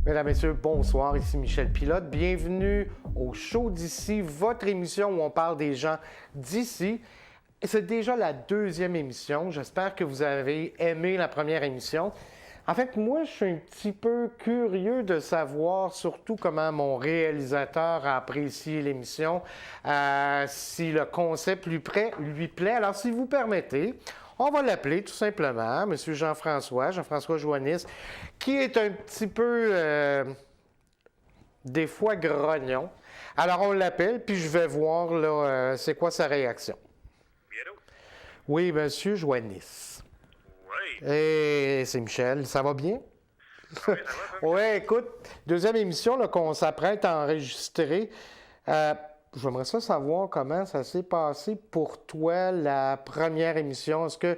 Mesdames, Messieurs, bonsoir. Ici Michel Pilote. Bienvenue au Show d'ici, votre émission où on parle des gens d'ici. Et c'est déjà la deuxième émission. J'espère que vous avez aimé la première émission. En fait, moi, je suis un petit peu curieux de savoir surtout comment mon réalisateur a apprécié l'émission, si le concept lui plaît. Alors, si vous permettez, on va l'appeler tout simplement M. Jean-François Joannis, qui est un petit peu, des fois, grognon. Alors, on l'appelle, puis je vais voir là, c'est quoi sa réaction. Allô? Oui, M. Joannis. Oui. Et c'est Michel, ça va bien? Oui, ça va, ça? Oui, écoute, deuxième émission là, qu'on s'apprête à enregistrer. J'aimerais savoir comment ça s'est passé pour toi, la première émission. Est-ce que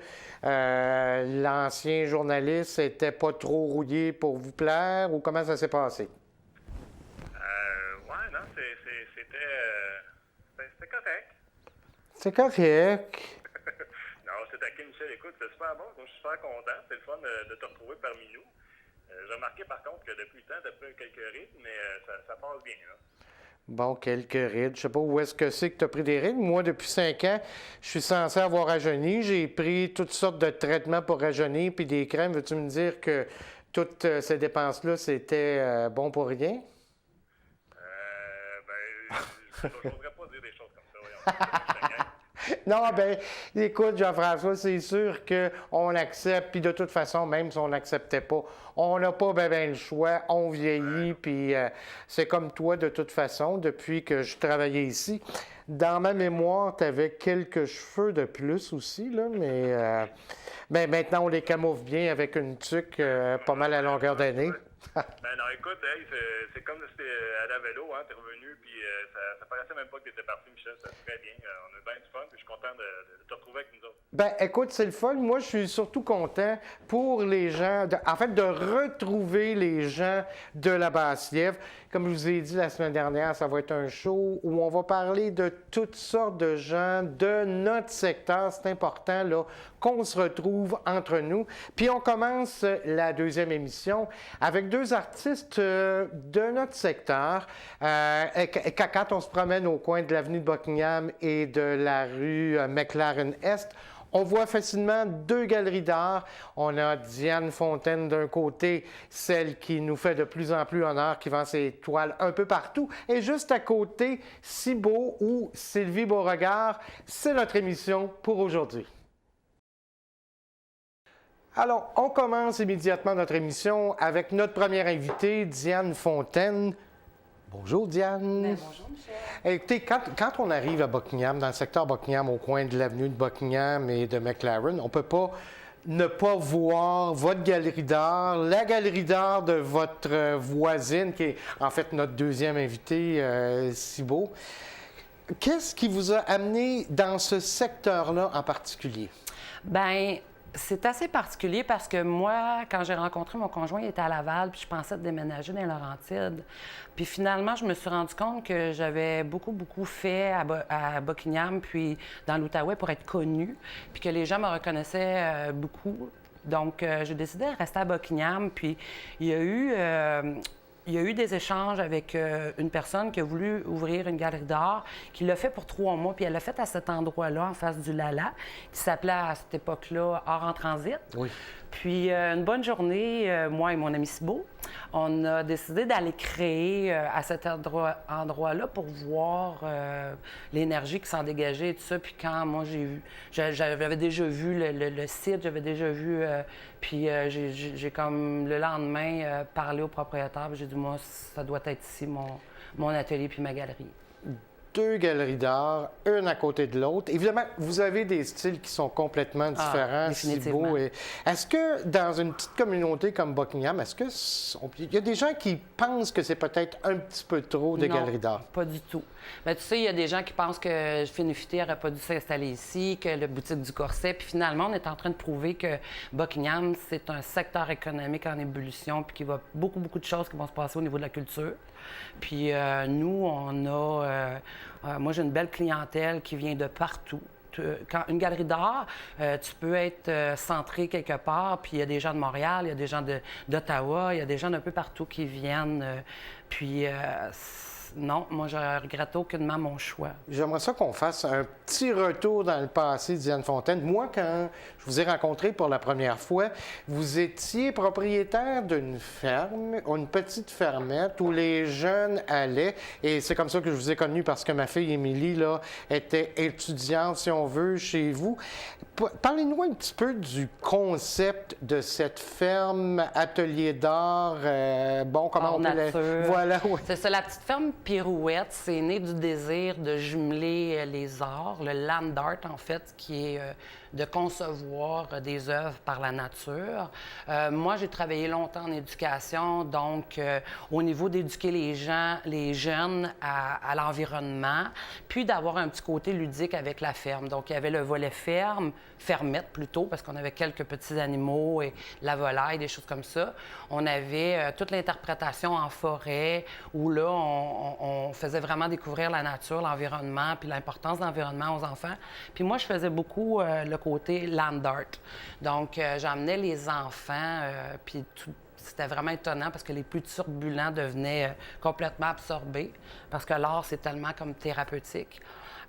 l'ancien journaliste n'était pas trop rouillé pour vous plaire ou comment ça s'est passé? Ouais, non, c'était correct. C'est correct. Non, c'est taquin, Michel. Écoute, c'est super bon. Donc, je suis super content. C'est le fun de te retrouver parmi nous. J'ai remarqué, par contre, que depuis le temps, tu as pris quelques rythmes, mais ça passe bien, là. Bon, quelques rides. Je sais pas où est-ce que c'est que tu as pris des rides. Moi, depuis 5 ans, je suis censé avoir rajeuni. J'ai pris toutes sortes de traitements pour rajeunir puis des crèmes. Veux-tu me dire que toutes ces dépenses-là, c'était bon pour rien? Je ne voudrais pas dire des choses comme ça, voyons. Non, ben, écoute, Jean-François, c'est sûr qu'on accepte, puis de toute façon, même si on n'acceptait pas, on n'a pas ben le choix, on vieillit, puis c'est comme toi, de toute façon, depuis que je travaillais ici. Dans ma mémoire, tu avais quelques cheveux de plus aussi, là, mais ben, maintenant, on les camoufle bien avec une tuque pas mal à longueur d'année. Ben non, écoute, hey, c'est comme si t'étais à la vélo, hein, t'es revenu, puis ça paraissait même pas que t'étais parti, Michel, ça se très bien. On a bien du fun, puis je suis content de te retrouver avec nous autres. Ben, écoute, c'est le fun. Moi, je suis surtout content pour les gens, de retrouver les gens de la Basse-Lièvre. Comme je vous ai dit la semaine dernière, ça va être un show où on va parler de toutes sortes de gens de notre secteur. C'est important, là, qu'on se retrouve entre nous. Puis on commence la deuxième émission avec deux artistes de notre secteur. Quand on se promène au coin de l'avenue de Buckingham et de la rue McLaren-Est, on voit facilement deux galeries d'art. On a Diane Fontaine d'un côté, celle qui nous fait de plus en plus honneur, qui vend ses toiles un peu partout. Et juste à côté, Cibo ou Sylvie Beauregard. C'est notre émission pour aujourd'hui. Alors, on commence immédiatement notre émission avec notre première invitée, Diane Fontaine. Bonjour, Diane. Bien, bonjour, Michel. Écoutez, quand on arrive à Buckingham, dans le secteur Buckingham, au coin de l'avenue de Buckingham et de McLaren, on ne peut pas ne pas voir votre galerie d'art, la galerie d'art de votre voisine, qui est en fait notre deuxième invitée, Cibo. Qu'est-ce qui vous a amené dans ce secteur-là en particulier? Bien, c'est assez particulier parce que moi, quand j'ai rencontré mon conjoint, il était à Laval, puis je pensais déménager dans les Laurentides. Puis finalement, je me suis rendu compte que j'avais beaucoup fait à Buckingham, puis dans l'Outaouais pour être connue, puis que les gens me reconnaissaient beaucoup. Donc, j'ai décidé de rester à Buckingham, puis il y a eu des échanges avec une personne qui a voulu ouvrir une galerie d'art, qui l'a fait pour 3 mois, puis elle l'a fait à cet endroit-là, en face du Lala, qui s'appelait à cette époque-là Art en transit. Oui. Puis une bonne journée, moi et mon ami Cibo, on a décidé d'aller créer à cet endroit-là pour voir l'énergie qui s'en dégageait et tout ça. Puis quand moi j'avais déjà vu le site, j'avais déjà vu, puis j'ai comme le lendemain parlé au propriétaire, j'ai dit moi ça doit être ici mon atelier puis ma galerie. Deux galeries d'art, une à côté de l'autre. Évidemment, vous avez des styles qui sont complètement différents. Définitivement. Est-ce que dans une petite communauté comme Buckingham, il y a des gens qui pensent que c'est peut-être un petit peu trop de galeries d'art? Pas du tout. Bien, tu sais, il y a des gens qui pensent que Finifité n'aurait pas dû s'installer ici, que le boutique du Corset. Puis finalement, on est en train de prouver que Buckingham, c'est un secteur économique en ébullition, puis qu'il va beaucoup de choses qui vont se passer au niveau de la culture. Puis nous, on a... moi, j'ai une belle clientèle qui vient de partout. une galerie d'art, tu peux être centré quelque part, puis il y a des gens de Montréal, il y a des gens d'Ottawa, il y a des gens d'un peu partout qui viennent. Non, moi, je regrette aucunement mon choix. J'aimerais ça qu'on fasse un petit retour dans le passé, Diane Fontaine. Moi, quand je vous ai rencontré pour la première fois, vous étiez propriétaire d'une ferme, une petite fermette où les jeunes allaient. Et c'est comme ça que je vous ai connu parce que ma fille Émilie, là, était étudiante, si on veut, chez vous. Parlez-nous un petit peu du concept de cette ferme, atelier d'art, comment on peut Voilà, oui. C'est ça, la petite ferme Pirouette, c'est né du désir de jumeler les arts, le land art, en fait, qui est de concevoir des œuvres par la nature. Moi, j'ai travaillé longtemps en éducation, donc au niveau d'éduquer les jeunes à l'environnement, puis d'avoir un petit côté ludique avec la ferme. Donc, il y avait le volet fermette plutôt, parce qu'on avait quelques petits animaux et la volaille, des choses comme ça. On avait toute l'interprétation en forêt, où là, on faisait vraiment découvrir la nature, l'environnement, puis l'importance de l'environnement aux enfants. Puis moi, je faisais beaucoup le côté land art. Donc, j'emmenais les enfants, puis c'était vraiment étonnant parce que les plus turbulents devenaient complètement absorbés parce que l'art, c'est tellement comme thérapeutique.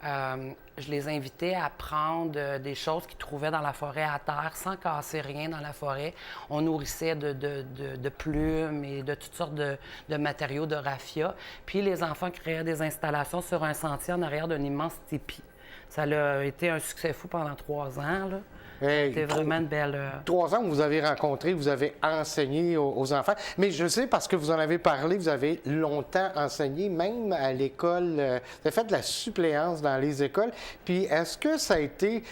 Je les invitais à prendre des choses qu'ils trouvaient dans la forêt à terre sans casser rien dans la forêt. On nourrissait de plumes et de toutes sortes de matériaux de raffia. Puis les enfants créaient des installations sur un sentier en arrière d'un immense tipi. Ça a été un succès fou pendant 3 ans, là. Hey, c'était vraiment une belle... 3 ans que vous avez rencontré, vous avez enseigné aux enfants. Mais je sais, parce que vous en avez parlé, vous avez longtemps enseigné, même à l'école. Vous avez fait de la suppléance dans les écoles. Puis est-ce que ça a été...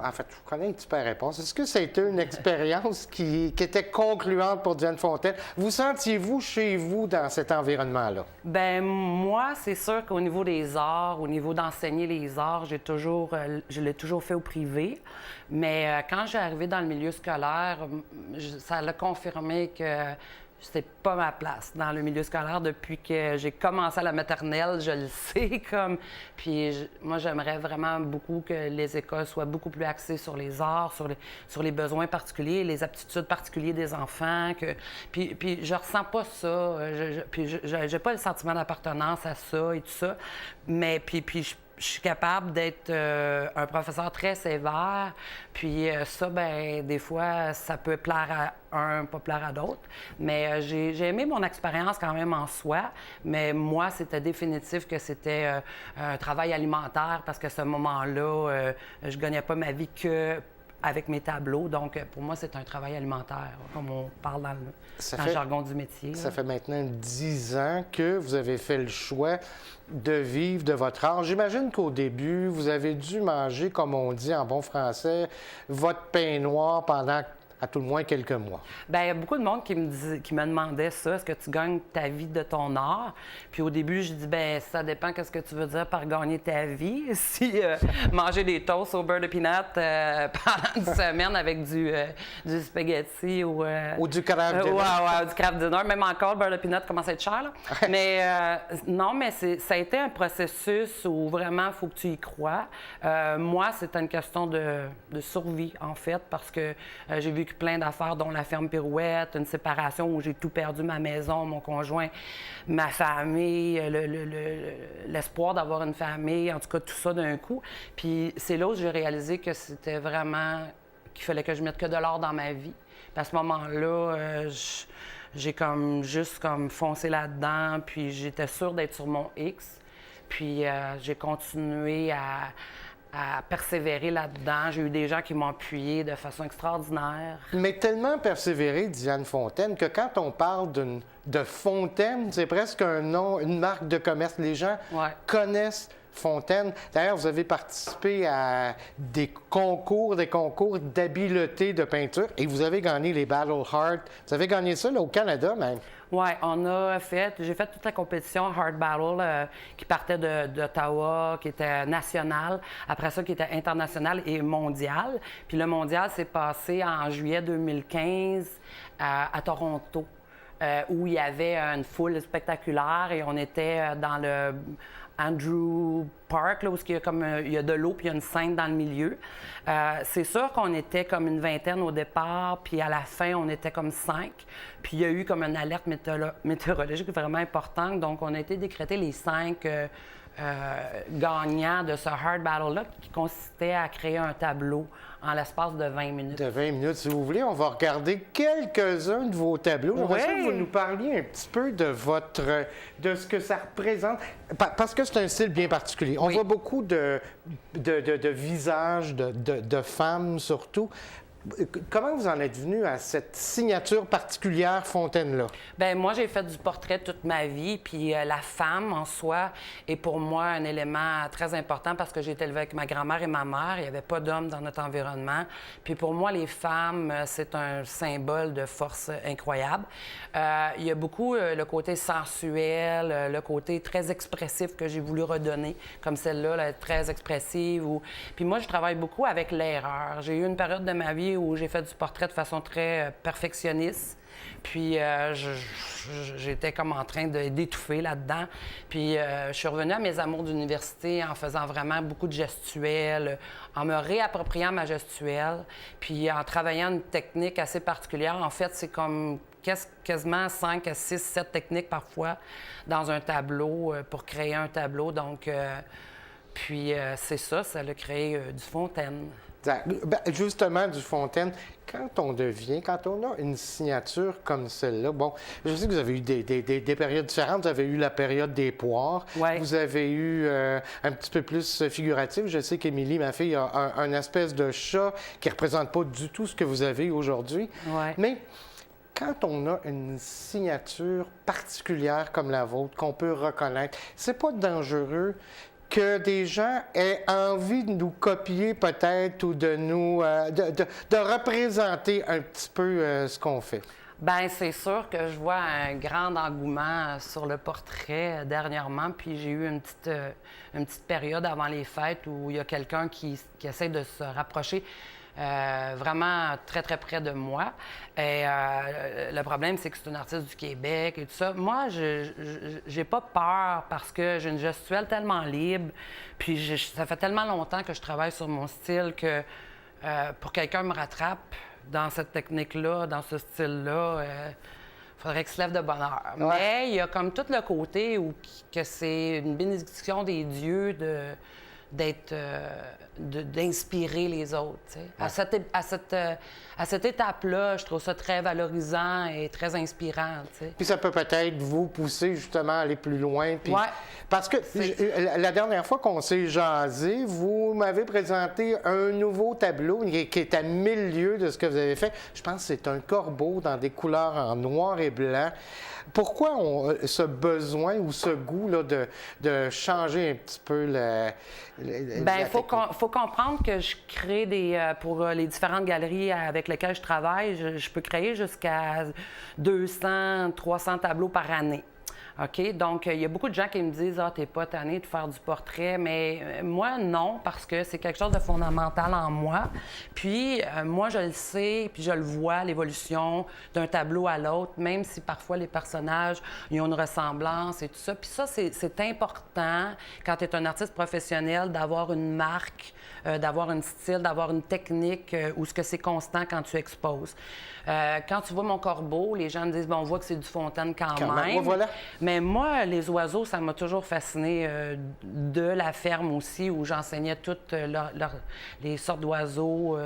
En fait, je connais un petit peu la réponse. Est-ce que ça a été une expérience qui était concluante pour Diane Fontaine? Vous sentiez-vous chez vous dans cet environnement-là? Bien, moi, c'est sûr qu'au niveau des arts, au niveau d'enseigner les arts, je l'ai toujours fait au privé. Mais quand j'ai arrivé dans le milieu scolaire, ça l'a confirmé que c'était pas ma place dans le milieu scolaire depuis que j'ai commencé à la maternelle, je le sais comme. Puis moi, j'aimerais vraiment beaucoup que les écoles soient beaucoup plus axées sur les arts, sur les besoins particuliers, les aptitudes particulières des enfants. Puis je ressens pas ça. Puis j'ai pas le sentiment d'appartenance à ça et tout ça. Mais puis je suis capable d'être un professeur très sévère. Puis ça, ben des fois, ça peut plaire à un, pas plaire à d'autres. Mais j'ai aimé mon expérience quand même en soi. Mais moi, c'était définitif que c'était un travail alimentaire parce qu'à ce moment-là, je gagnais pas ma vie que avec mes tableaux. Donc, pour moi, c'est un travail alimentaire, comme on parle dans le jargon du métier. Ça fait maintenant 10 ans que vous avez fait le choix de vivre de votre art. J'imagine qu'au début, vous avez dû manger, comme on dit en bon français, votre pain noir pendant à tout le moins quelques mois. Bien, il y a beaucoup de monde qui me demandait ça. Est-ce que tu gagnes ta vie de ton art? Puis au début, je dis, bien, ça dépend qu'est-ce que tu veux dire par gagner ta vie. Si manger des toasts au beurre de peanut pendant une semaine avec du spaghetti ou du craft dinner. Ouais, du craft dinner. Même encore, le beurre de peanut commence à être cher, là. Mais non, mais ça a été un processus où vraiment, il faut que tu y crois. Moi, c'était une question de survie, en fait, parce que j'ai vécu plein d'affaires, dont la ferme Pirouette, une séparation où j'ai tout perdu, ma maison, mon conjoint, ma famille, l'espoir d'avoir une famille, en tout cas tout ça d'un coup. Puis c'est là où j'ai réalisé que c'était vraiment qu'il fallait que je mette que de l'art dans ma vie. Puis à ce moment-là, j'ai juste foncé là-dedans, puis j'étais sûre d'être sur mon X. Puis j'ai continué à persévérer là-dedans. J'ai eu des gens qui m'ont appuyé de façon extraordinaire. Mais tellement persévéré, Diane Fontaine, que quand on parle de Fontaine, c'est presque un nom, une marque de commerce. Les gens connaissent Fontaine. D'ailleurs, vous avez participé à des concours d'habileté de peinture et vous avez gagné les Battle Heart. Vous avez gagné ça là, au Canada même. Oui, j'ai fait toute la compétition Hard Battle qui partait d'Ottawa, qui était nationale, après ça qui était internationale et mondiale. Puis le mondial s'est passé en juillet 2015 à Toronto. où il y avait une foule spectaculaire et on était dans le Andrew Park, là, où il y a de l'eau puis il y a une scène dans le milieu. C'est sûr qu'on était comme une vingtaine au départ, puis à la fin, on était comme 5. Puis il y a eu comme une alerte météorologique vraiment importante. Donc, on a été décrétés les 5 gagnants de ce hard battle-là, qui consistait à créer un tableau en l'espace de 20 minutes. De 20 minutes, si vous voulez, on va regarder quelques-uns de vos tableaux. J'aimerais ça que vous nous parliez un petit peu de ce que ça représente, parce que c'est un style bien particulier. On voit beaucoup de visages, de femmes surtout. Comment vous en êtes venu à cette signature particulière Fontaine-là? Bien, moi, j'ai fait du portrait toute ma vie, puis la femme en soi est pour moi un élément très important parce que j'ai été élevée avec ma grand-mère et ma mère. Il n'y avait pas d'hommes dans notre environnement. Puis pour moi, les femmes, c'est un symbole de force incroyable. Il y a beaucoup le côté sensuel, le côté très expressif que j'ai voulu redonner, comme celle-là, là, très expressive. Puis moi, je travaille beaucoup avec l'erreur. J'ai eu une période de ma vie où j'ai fait du portrait de façon très perfectionniste. Puis j'étais comme en train d'étouffer là-dedans. Puis je suis revenue à mes amours d'université en faisant vraiment beaucoup de gestuels, en me réappropriant ma gestuelle, puis en travaillant une technique assez particulière. En fait, c'est comme quasiment 5 à 6, 7 techniques parfois dans un tableau pour créer un tableau. Donc, c'est ça a créé du Fontaine. Ben, justement, du Fontaine, quand on a une signature comme celle-là, bon, je sais que vous avez eu des périodes différentes. Vous avez eu la période des poires. Ouais. Vous avez eu un petit peu plus figuratif. Je sais qu'Émilie, ma fille, a un espèce de chat qui ne représente pas du tout ce que vous avez aujourd'hui. Ouais. Mais quand on a une signature particulière comme la vôtre, qu'on peut reconnaître, c'est pas dangereux que des gens aient envie de nous copier peut-être ou de nous de représenter un petit peu ce qu'on fait? Bien, c'est sûr que je vois un grand engouement sur le portrait dernièrement, puis j'ai eu une petite période avant les fêtes où il y a quelqu'un qui essaie de se rapprocher vraiment très, très près de moi. Et le problème, c'est que c'est une artiste du Québec et tout ça. Moi, j'ai pas peur parce que j'ai une gestuelle tellement libre, puis ça fait tellement longtemps que je travaille sur mon style que pour quelqu'un me rattrape dans cette technique-là, dans ce style-là, faudrait qu'il se lève de bonne heure. Ouais. Mais il y a comme tout le côté où que c'est une bénédiction des dieux d'inspirer les autres. Ouais. À cette étape-là, je trouve ça très valorisant et très inspirant. T'sais. Puis ça peut peut-être vous pousser justement à aller plus loin. Puis... Ouais. Parce que la dernière fois qu'on s'est jasé, vous m'avez présenté un nouveau tableau qui est à 1000 lieues de ce que vous avez fait. Je pense que c'est un corbeau dans des couleurs en noir et blanc. Pourquoi ce besoin ou ce goût là, de changer un petit peu Bien, il faut comprendre que je crée pour les différentes galeries avec lesquelles je travaille, je peux créer jusqu'à 200, 300 tableaux par année. OK? Donc, il y a beaucoup de gens qui me disent « Ah, t'es pas tanné de faire du portrait », mais moi, non, parce que c'est quelque chose de fondamental en moi. Puis, moi, je le sais, puis je le vois, l'évolution d'un tableau à l'autre, même si parfois les personnages, ils ont une ressemblance et tout ça. Puis ça, c'est important, quand tu es un artiste professionnel, d'avoir une marque, d'avoir un style, d'avoir une technique où ce que c'est constant quand tu exposes. Quand tu vois mon corbeau, les gens me disent « Bon, on voit que c'est du Fontaine quand même. » Voilà. Mais moi, les oiseaux, ça m'a toujours fasciné de la ferme aussi, où j'enseignais toutes les sortes d'oiseaux,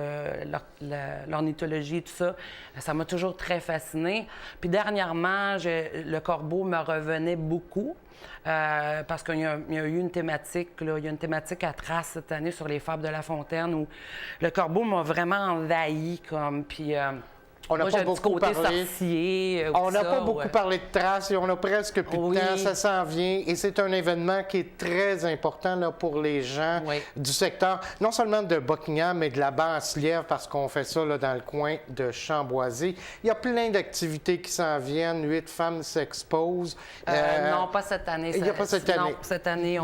l'ornithologie et tout ça. Ça m'a toujours très fasciné. Puis dernièrement, le corbeau me revenait beaucoup. Parce qu'il y a eu une thématique, là, il y a une thématique à Trace cette année sur les fables de La Fontaine où le corbeau m'a vraiment envahi comme, puis on n'a pas beaucoup parlé. Sorcier, on n'a pas beaucoup parlé de Trace et on a presque plus de temps. Ça s'en vient et c'est un événement qui est très important là, pour les gens du secteur, non seulement de Buckingham, mais de la Basse-Lièvre, parce qu'on fait ça là, dans le coin de Chamboisy. Il y a plein d'activités qui s'en viennent. 8 femmes s'exposent. Non, pas cette année. Il n'y a pas cette année. Non, cette année,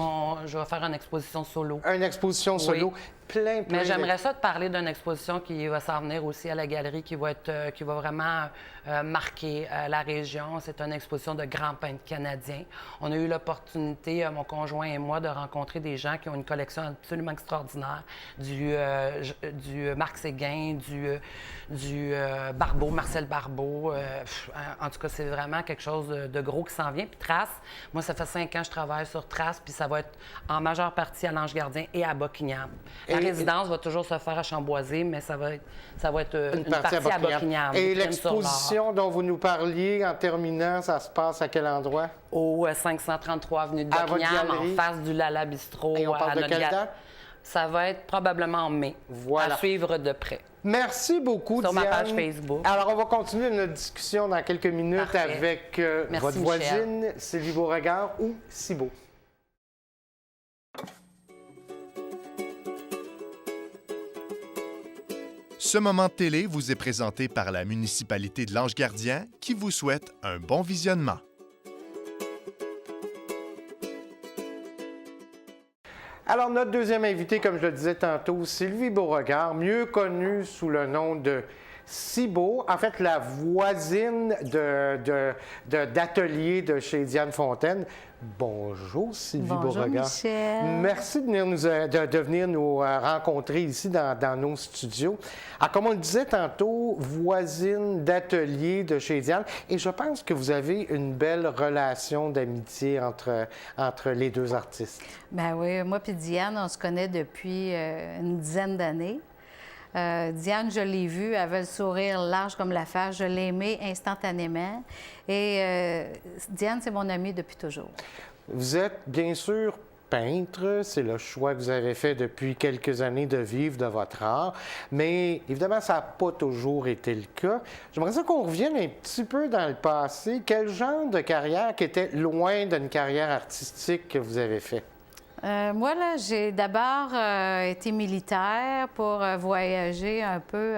je vais faire une exposition solo. Une exposition solo. plein. Mais j'aimerais ça te parler d'une exposition qui va s'en venir aussi à la galerie, qui va vraiment marquer la région. C'est une exposition de grands peintres canadiens. On a eu l'opportunité, mon conjoint et moi, de rencontrer des gens qui ont une collection absolument extraordinaire, du Marc Séguin, du Barbeau, Marcel Barbeau. En tout cas, c'est vraiment quelque chose de gros qui s'en vient. Puis Trace, moi, ça fait 5 ans que je travaille sur Trace, puis ça va être en majeure partie à l'Ange Gardien et à Buckingham. La résidence va toujours se faire à Chamboisé, mais ça va être une partie à Buckingham. Et l'exposition dont vous nous parliez, en terminant, ça se passe à quel endroit? Au 533 avenue de Buckingham, en face du Lala Bistro. Et on parle de quelle date? Ça va être probablement en mai. Voilà. À suivre de près. Merci beaucoup, Sur Diane. ma page Facebook. Alors, on va continuer notre discussion dans quelques minutes Parfait. avec Merci, votre voisine, Sylvie Beauregard ou Cibo. Ce moment de télé vous est présenté par la municipalité de l'Ange-Gardien qui vous souhaite un bon visionnement. Alors, notre deuxième invité, comme je le disais tantôt, Sylvie Beauregard, mieux connue sous le nom de Cibo, en fait, la voisine d'atelier de chez Diane Fontaine. Bonjour, Sylvie Beauregard. Bonjour, Michel. Merci de venir nous rencontrer ici dans nos studios. Alors, comme on le disait tantôt, voisine d'atelier de chez Diane. Et je pense que vous avez une belle relation d'amitié entre les deux artistes. Ben oui, moi puis Diane, on se connaît depuis une dizaine d'années. Diane, je l'ai vue, elle avait le sourire large comme la face. Je l'ai aimée instantanément. Et Diane, c'est mon amie depuis toujours. Vous êtes bien sûr peintre, c'est le choix que vous avez fait depuis quelques années de vivre de votre art, mais évidemment, ça n'a pas toujours été le cas. J'aimerais ça qu'on revienne un petit peu dans le passé. Quel genre de carrière qui était loin d'une carrière artistique que vous avez fait? Moi, là, j'ai d'abord été militaire pour voyager un peu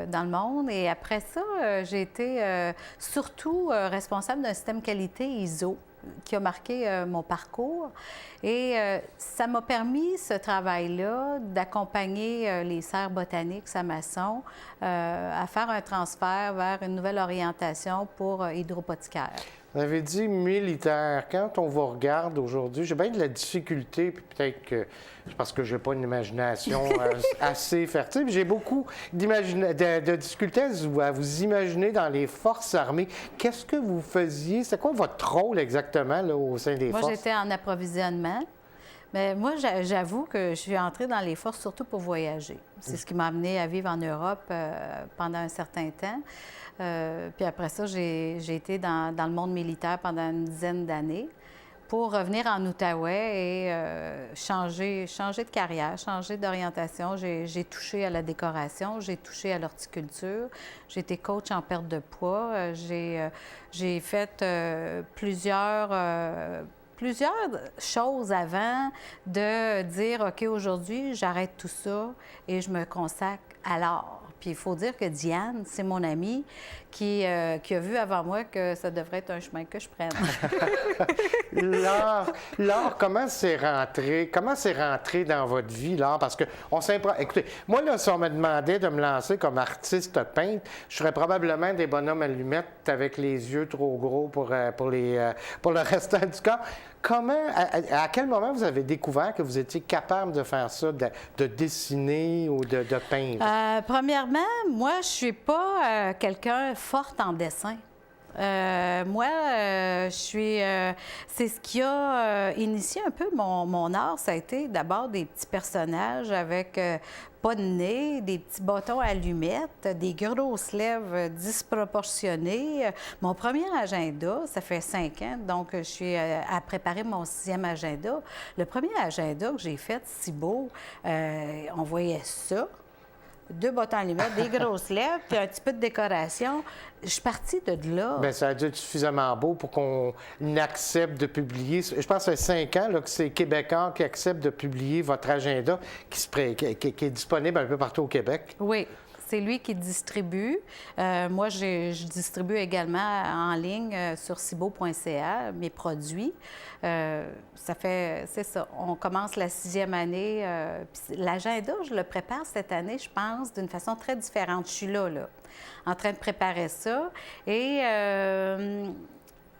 dans le monde. Et après ça, j'ai été surtout responsable d'un système qualité ISO qui a marqué mon parcours. Et ça m'a permis, ce travail-là, d'accompagner les serres botaniques Samasson à faire un transfert vers une nouvelle orientation pour hydropothicaire. Vous avez dit militaire. Quand on vous regarde aujourd'hui, j'ai bien de la difficulté, puis peut-être que c'est parce que je n'ai pas une imagination assez fertile. J'ai beaucoup de difficultés à vous imaginer dans les forces armées. Qu'est-ce que vous faisiez? C'est quoi votre rôle exactement là, au sein des forces? Moi, j'étais en approvisionnement. Mais moi, j'avoue que je suis entrée dans les forces surtout pour voyager. C'est ce qui m'a amenée à vivre en Europe pendant un certain temps. Puis après ça, j'ai été dans le monde militaire pendant une dizaine d'années pour revenir en Outaouais et changer de carrière, changer d'orientation. J'ai touché à la décoration, j'ai touché à l'horticulture, j'ai été coach en perte de poids, j'ai fait plusieurs choses avant de dire, OK, aujourd'hui, j'arrête tout ça et je me consacre à l'art. Puis il faut dire que Diane, c'est mon amie qui a vu avant moi que ça devrait être un chemin que je prenne. L'art, comment c'est rentré dans votre vie, l'art? Parce que écoutez, moi, là, si on me demandait de me lancer comme artiste peintre, je serais probablement des bonhommes allumettes avec les yeux trop gros pour le restant du corps. À quel moment vous avez découvert que vous étiez capable de faire ça, de dessiner ou de peindre? Premièrement, moi, je suis pas quelqu'un forte en dessin. C'est ce qui a initié un peu mon art. Ça a été d'abord des petits personnages avec pas de nez, des petits bâtons à allumettes, des grosses lèvres disproportionnées. Mon premier agenda, ça fait 5 ans, donc je suis à préparer mon 6e agenda. Le premier agenda que j'ai fait, si beau, on voyait ça. 2 bâtons à allumettes, des grosses lèvres, puis un petit peu de décoration. Je suis partie de là. Bien, ça a dû être suffisamment beau pour qu'on accepte de publier. Je pense que ça fait 5 ans là, que c'est Québécois qui acceptent de publier votre agenda qui est disponible un peu partout au Québec. Oui. c'est lui qui distribue. Moi, je distribue également en ligne sur cibo.ca mes produits. C'est ça, on commence la 6e année. L'agenda, je le prépare cette année, je pense, d'une façon très différente. Je suis là, en train de préparer ça. Et je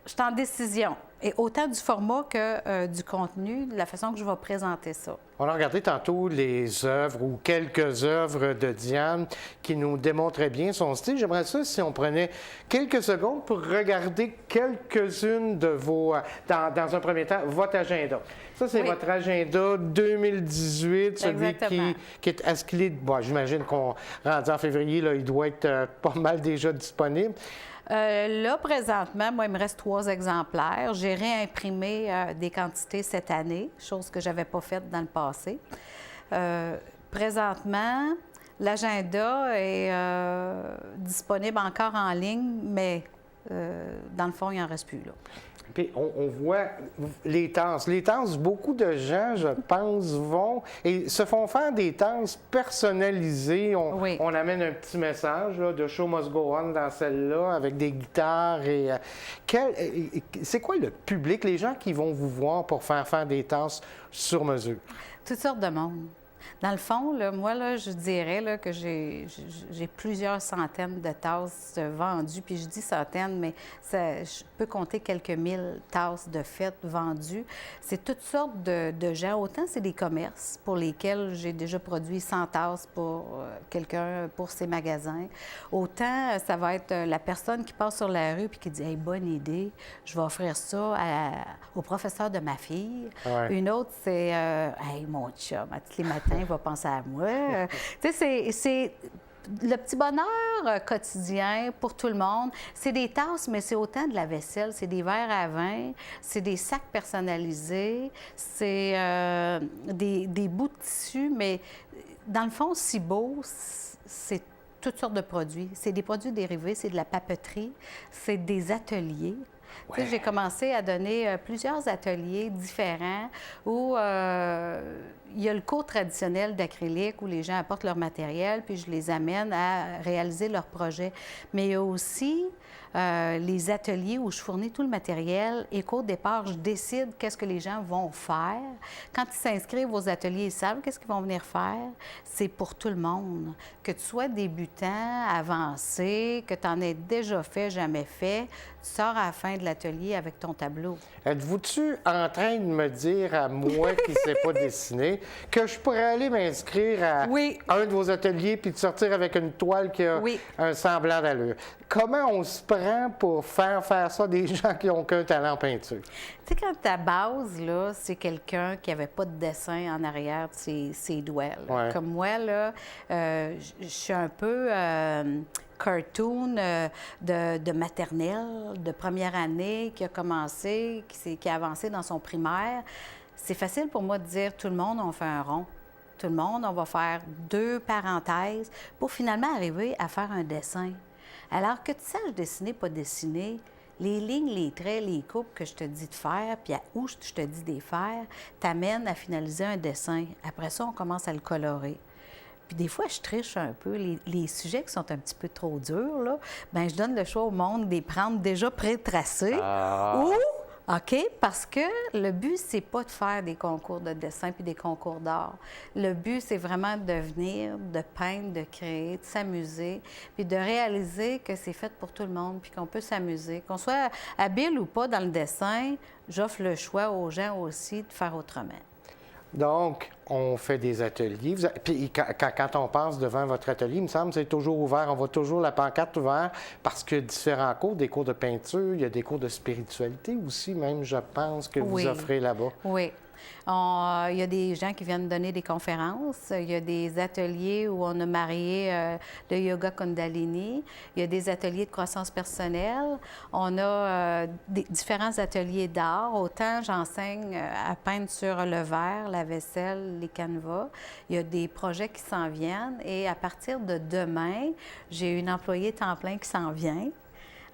suis en décision, et autant du format que du contenu, de la façon que je vais présenter ça. On a regardé tantôt les œuvres ou quelques œuvres de Diane qui nous démontraient bien son style. J'aimerais ça si on prenait quelques secondes pour regarder quelques-unes de vos, dans un premier temps, votre agenda. Ça, c'est votre agenda 2018, celui qui est... Est-ce qu'il est... Bon, j'imagine qu'on rendu en février, là, il doit être pas mal déjà disponible. Là, présentement, moi, il me reste 3 exemplaires. J'ai réimprimé des quantités cette année, chose que je n'avais pas faite dans le passé. Présentement, l'agenda est disponible encore en ligne, mais dans le fond, il n'en reste plus, là. Puis on voit les tasses. Les tasses, beaucoup de gens, je pense, vont et se font faire des tasses personnalisées. On amène un petit message là, de Show Must Go On dans celle-là, avec des guitares. C'est quoi le public, les gens qui vont vous voir pour faire des tasses sur mesure? Toutes sortes de monde. Dans le fond, là, moi, là, je dirais là, que j'ai plusieurs centaines de tasses vendues. Puis je dis centaines, mais je peux compter quelques mille tasses de fêtes vendues. C'est toutes sortes de gens. Autant c'est des commerces pour lesquels j'ai déjà produit 100 tasses pour quelqu'un, pour ses magasins. Autant ça va être la personne qui passe sur la rue puis qui dit « Hey, bonne idée, je vais offrir ça au professeur de ma fille. Ouais. » Une autre, c'est Hey, mon chum, à tous les matins, il va penser à moi. » Tu sais, c'est le petit bonheur quotidien pour tout le monde. C'est des tasses, mais c'est autant de la vaisselle, c'est des verres à vin, c'est des sacs personnalisés, c'est des bouts de tissu, mais dans le fond, Cibo, c'est toutes sortes de produits. C'est des produits dérivés, c'est de la papeterie, c'est des ateliers. Ouais. Tu sais, j'ai commencé à donner plusieurs ateliers différents où il y a le cours traditionnel d'acrylique où les gens apportent leur matériel, puis je les amène à réaliser leurs projets. Mais il y a aussi les ateliers où je fournis tout le matériel et qu'au départ, je décide qu'est-ce que les gens vont faire. Quand ils s'inscrivent aux ateliers, ils savent qu'est-ce qu'ils vont venir faire. C'est pour tout le monde. Que tu sois débutant, avancé, que tu en aies déjà fait, jamais fait, tu sors à la fin de l'atelier avec ton tableau. Êtes-vous-tu en train de me dire à moi qui ne sais pas dessiner que je pourrais aller m'inscrire à un de vos ateliers puis de sortir avec une toile qui a un semblant d'allure? Comment on se prend pour faire ça des gens qui n'ont qu'un talent en peinture? Tu sais, quand ta base, là, c'est quelqu'un qui n'avait pas de dessin en arrière de ses doigts. Là. Ouais. Comme moi, là, je suis un peu cartoon de maternelle, de première année, qui a commencé, qui a avancé dans son primaire. C'est facile pour moi de dire, tout le monde, on fait un rond. Tout le monde, on va faire 2 parenthèses pour finalement arriver à faire un dessin. Alors que tu saches dessiner, pas dessiner, les lignes, les traits, les coupes que je te dis de faire, puis où je te dis de les faire, t'amènent à finaliser un dessin. Après ça, on commence à le colorer. Puis des fois, je triche un peu. Les sujets qui sont un petit peu trop durs, là, bien, je donne le choix au monde de les prendre déjà pré-tracés ou... OK? Parce que le but, c'est pas de faire des concours de dessin puis des concours d'art. Le but, c'est vraiment de venir, de peindre, de créer, de s'amuser, puis de réaliser que c'est fait pour tout le monde, puis qu'on peut s'amuser. Qu'on soit habile ou pas dans le dessin, j'offre le choix aux gens aussi de faire autrement. Donc, on fait des ateliers. Puis quand on passe devant votre atelier, il me semble que c'est toujours ouvert. On voit toujours la pancarte ouverte parce que différents cours, des cours de peinture, il y a des cours de spiritualité aussi, même, je pense, que vous offrez là-bas. Oui. Il y a des gens qui viennent donner des conférences. Il y a des ateliers où on a marié le yoga Kundalini. Il y a des ateliers de croissance personnelle. On a différents ateliers d'art. Autant j'enseigne à peindre sur le verre, la vaisselle, les canevas. Il y a des projets qui s'en viennent. Et à partir de demain, j'ai une employée temps plein qui s'en vient.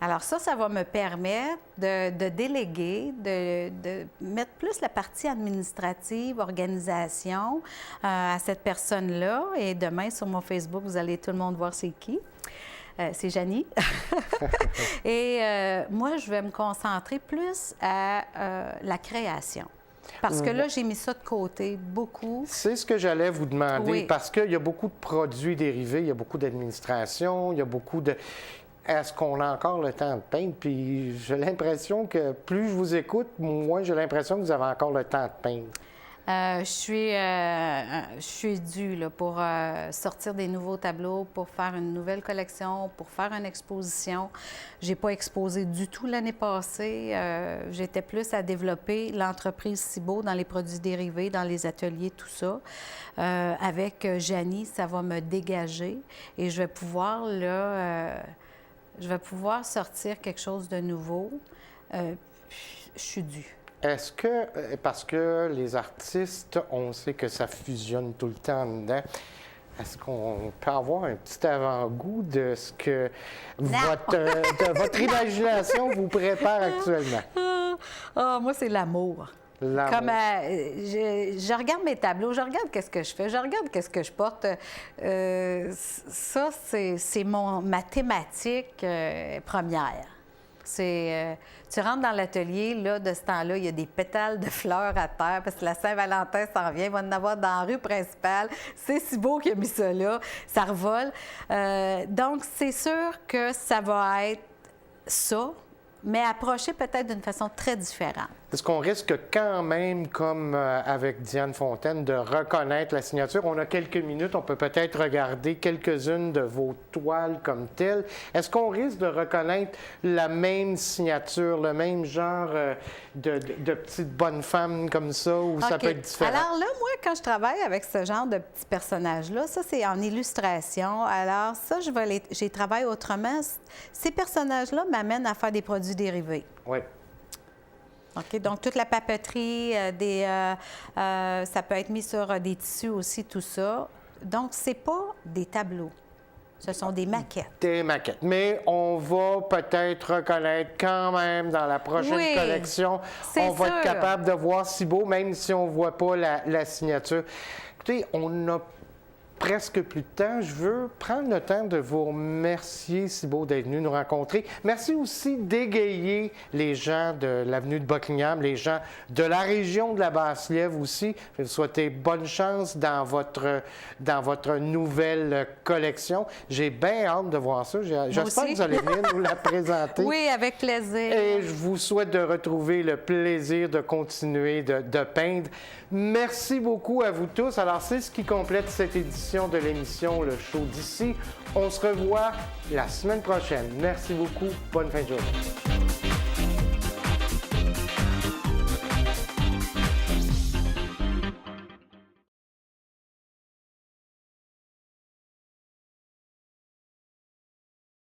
Alors ça va me permettre de déléguer, de mettre plus la partie administrative, organisation à cette personne-là. Et demain, sur mon Facebook, vous allez tout le monde voir c'est qui. C'est Janie. Et moi, je vais me concentrer plus à la création. Parce que là, j'ai mis ça de côté beaucoup. C'est ce que j'allais vous demander, Oui. parce qu'il y a beaucoup de produits dérivés, il y a beaucoup d'administration, il y a beaucoup de... Est-ce qu'on a encore le temps de peindre? Puis j'ai l'impression que plus je vous écoute, moins j'ai l'impression que vous avez encore le temps de peindre. Je suis due là, pour sortir des nouveaux tableaux, pour faire une nouvelle collection, pour faire une exposition. Je n'ai pas exposé du tout l'année passée. J'étais plus à développer l'entreprise Cibo dans les produits dérivés, dans les ateliers, tout ça. Avec Janie, ça va me dégager et je vais pouvoir, sortir quelque chose de nouveau. Je suis due. Est-ce que, parce que les artistes, on sait que ça fusionne tout le temps dedans, est-ce qu'on peut avoir un petit avant-goût de ce que votre imagination vous prépare actuellement? Moi, c'est l'amour. L'amour. Comme je regarde mes tableaux, je regarde qu'est-ce que je fais, je regarde qu'est-ce que je porte. Ça, c'est ma thématique première. Tu rentres dans l'atelier, là, de ce temps-là, il y a des pétales de fleurs à terre parce que la Saint-Valentin s'en vient. Il va en avoir dans la rue principale. C'est Cibo qui a mis ça là. Ça revole. Donc, c'est sûr que ça va être ça, mais approché peut-être d'une façon très différente. Est-ce qu'on risque quand même, comme avec Diane Fontaine, de reconnaître la signature? On a quelques minutes, on peut peut-être regarder quelques-unes de vos toiles comme telles. Est-ce qu'on risque de reconnaître la même signature, le même genre de petites bonnes femmes comme ça, ou ça peut être différent? Alors là, moi, quand je travaille avec ce genre de petits personnages-là, ça, c'est en illustration. Alors ça, j'y travaille autrement. Ces personnages-là m'amènent à faire des produits dérivés. Oui. OK, donc toute la papeterie, ça peut être mis sur des tissus aussi, tout ça. Donc, c'est pas des tableaux. Ce sont des maquettes. Des maquettes. Mais on va peut-être reconnaître quand même dans la prochaine collection, on va être capable de voir Cibo, même si on ne voit pas la signature. Écoutez, on a presque plus de temps. Je veux prendre le temps de vous remercier, Cibo, d'être venu nous rencontrer. Merci aussi d'égayer les gens de l'avenue de Buckingham, les gens de la région de la Basse-Lièvre aussi. Je vous souhaite bonne chance dans votre nouvelle collection. J'ai bien hâte de voir ça. J'espère que vous allez venir nous la présenter. Oui, avec plaisir. Et je vous souhaite de retrouver le plaisir de continuer de peindre. Merci beaucoup à vous tous. Alors, c'est ce qui complète cette édition de l'émission Le Show d'ici. On se revoit la semaine prochaine. Merci beaucoup. Bonne fin de journée.